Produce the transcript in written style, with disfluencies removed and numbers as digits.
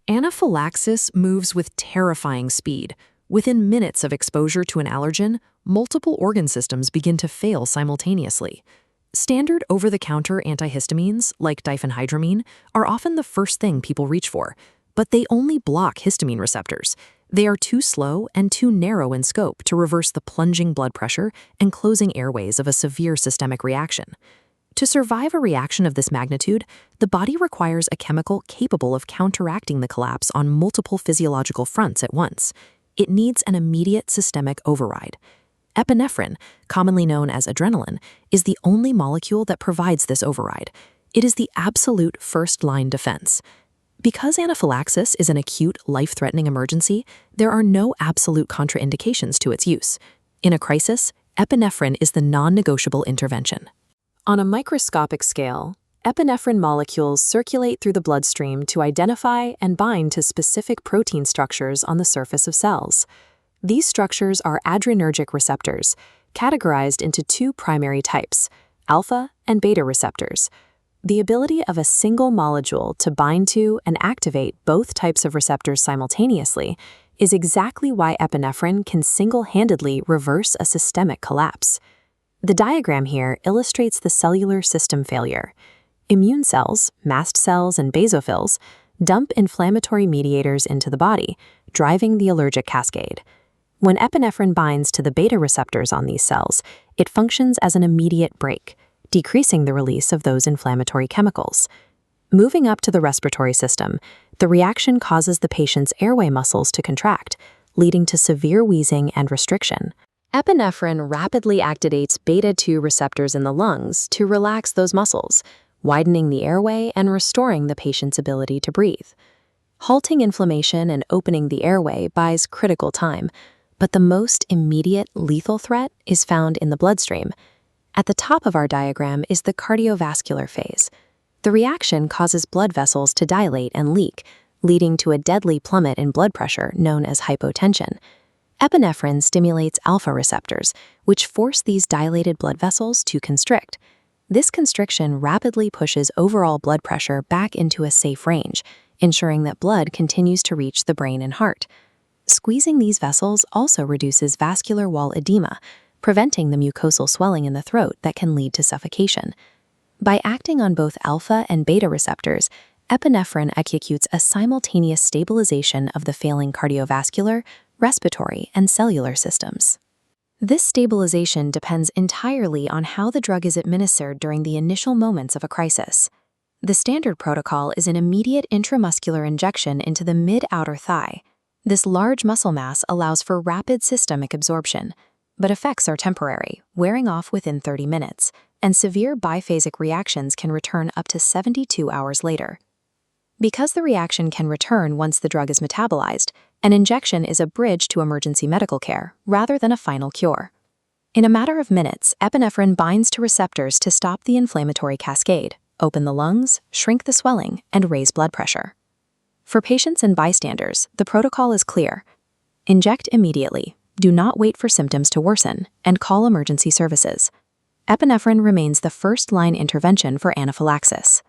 Anaphylaxis moves with terrifying speed. Within minutes of exposure to an allergen, multiple organ systems begin to fail simultaneously. Standard over-the-counter antihistamines, like diphenhydramine, are often the first thing people reach for, but they only block histamine receptors. They are too slow and too narrow in scope to reverse the plunging blood pressure and closing airways of a severe systemic reaction. To survive a reaction of this magnitude, the body requires a chemical capable of counteracting the collapse on multiple physiological fronts at once. It needs an immediate systemic override. Epinephrine, commonly known as adrenaline, is the only molecule that provides this override. It is the absolute first-line defense. Because anaphylaxis is an acute, life-threatening emergency, there are no absolute contraindications to its use. In a crisis, epinephrine is the non-negotiable intervention. On a microscopic scale, epinephrine molecules circulate through the bloodstream to identify and bind to specific protein structures on the surface of cells. These structures are adrenergic receptors, categorized into two primary types, alpha and beta receptors. The ability of a single molecule to bind to and activate both types of receptors simultaneously is exactly why epinephrine can single-handedly reverse a systemic collapse. The diagram here illustrates the cellular system failure. Immune cells, mast cells, and basophils dump inflammatory mediators into the body, driving the allergic cascade. When epinephrine binds to the beta receptors on these cells, it functions as an immediate brake, decreasing the release of those inflammatory chemicals. Moving up to the respiratory system, the reaction causes the patient's airway muscles to contract, leading to severe wheezing and restriction. Epinephrine rapidly activates beta-2 receptors in the lungs to relax those muscles, widening the airway and restoring the patient's ability to breathe. Halting inflammation and opening the airway buys critical time, but the most immediate lethal threat is found in the bloodstream. At the top of our diagram is the cardiovascular phase. The reaction causes blood vessels to dilate and leak, leading to a deadly plummet in blood pressure known as hypotension. Epinephrine stimulates alpha receptors, which force these dilated blood vessels to constrict. This constriction rapidly pushes overall blood pressure back into a safe range, ensuring that blood continues to reach the brain and heart. Squeezing these vessels also reduces vascular wall edema, preventing the mucosal swelling in the throat that can lead to suffocation. By acting on both alpha and beta receptors, epinephrine executes a simultaneous stabilization of the failing cardiovascular, respiratory, and cellular systems. This stabilization depends entirely on how the drug is administered during the initial moments of a crisis. The standard protocol is an immediate intramuscular injection into the mid-outer thigh. This large muscle mass allows for rapid systemic absorption, but effects are temporary, wearing off within 30 minutes, and severe biphasic reactions can return up to 72 hours later. Because the reaction can return once the drug is metabolized, an injection is a bridge to emergency medical care rather than a final cure. In a matter of minutes, epinephrine binds to receptors to stop the inflammatory cascade, open the lungs, shrink the swelling, and raise blood pressure. For patients and bystanders, the protocol is clear. Inject immediately, do not wait for symptoms to worsen, and call emergency services. Epinephrine remains the first-line intervention for anaphylaxis.